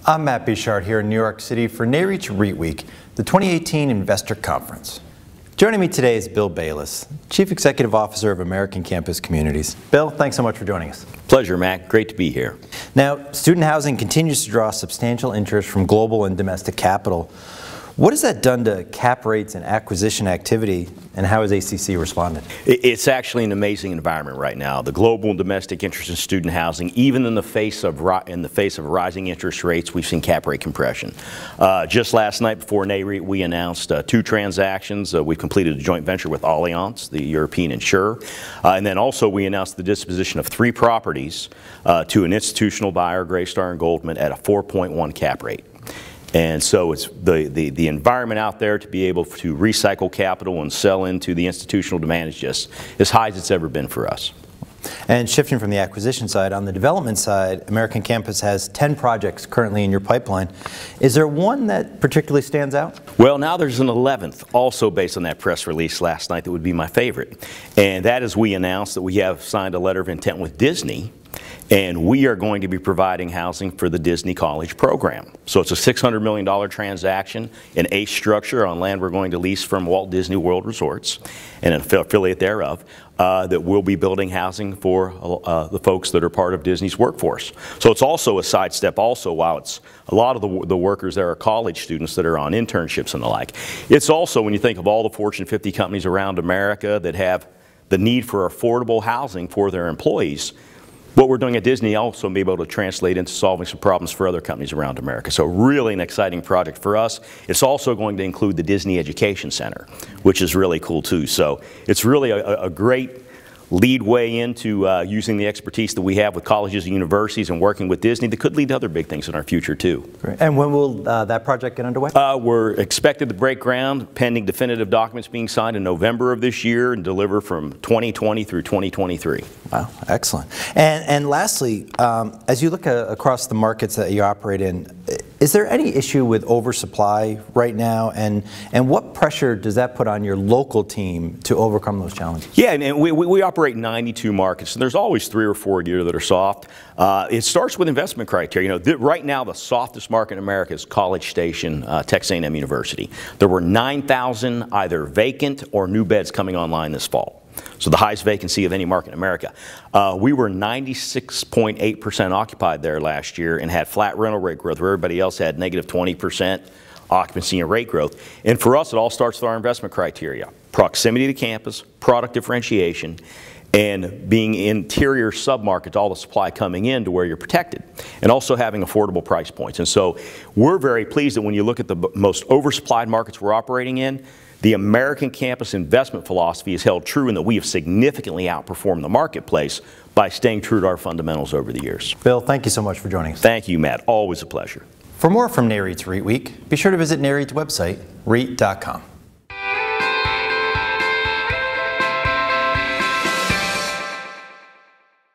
I'm Matt Bichard here in New York City for NAREIT's REIT Week, the 2018 Investor Conference. Joining me today is Bill Bayless, Chief Executive Officer of American Campus Communities. Bill, thanks so much for joining us. Pleasure, Matt. Great to be here. Now, student housing continues to draw substantial interest from global and domestic capital. What has that done to cap rates and acquisition activity, and how has ACC responded? It's actually an amazing environment right now. The global and domestic interest in student housing, even in the face of rising interest rates, we've seen cap rate compression. Just last night before NAREIT, we announced 2 transactions. We completed a joint venture with Allianz, the European insurer, and then also we announced the disposition of 3 properties to an institutional buyer, Greystar and Goldman, at a 4.1 cap rate. And so it's the environment out there to be able to recycle capital and sell into the institutional demand is just as high as it's ever been for us. And shifting from the acquisition side, on the development side, American Campus has 10 projects currently in your pipeline. Is there one that particularly stands out? Well, now there's an 11th, also based on that press release last night, that would be my favorite. And that is, we announced that we have signed a letter of intent with Disney, and we are going to be providing housing for the Disney College program. So it's a $600 million transaction, an ACE structure on land we're going to lease from Walt Disney World Resorts and an affiliate thereof, that will be building housing for the folks that are part of Disney's workforce. So it's also a sidestep also, while it's a lot of the workers there are college students that are on internships and the like. It's also, when you think of all the Fortune 50 companies around America that have the need for affordable housing for their employees, what we're doing at Disney also may be able to translate into solving some problems for other companies around America. So really an exciting project for us. It's also going to include the Disney Education Center, which is really cool too. So it's really a great lead way into using the expertise that we have with colleges and universities and working with Disney that could lead to other big things in our future too. Great. And when will that project get underway? We're expected to break ground pending definitive documents being signed in November of this year and deliver from 2020 through 2023. Wow, excellent. And lastly, as you look across the markets that you operate in, is there any issue with oversupply right now, and what pressure does that put on your local team to overcome those challenges? Yeah, and we operate 92 markets, and there's always 3 or 4 a year that are soft. It starts with investment criteria. You know, right now the softest market in America is College Station, Texas A&M University. There were 9,000 either vacant or new beds coming online this fall. So the highest vacancy of any market in America. We were 96.8% occupied there last year and had flat rental rate growth, where everybody else had negative 20% occupancy and rate growth. And for us, it all starts with our investment criteria: proximity to campus, product differentiation, and being interior submarket to all the supply coming in to where you're protected, and also having affordable price points. And so we're very pleased that when you look at the most oversupplied markets we're operating in, the American Campus investment philosophy is held true in that we have significantly outperformed the marketplace by staying true to our fundamentals over the years. Bill, thank you so much for joining us. Thank you, Matt. Always a pleasure. For more from NAREIT's REIT Week, be sure to visit NAREIT's website, REIT.com.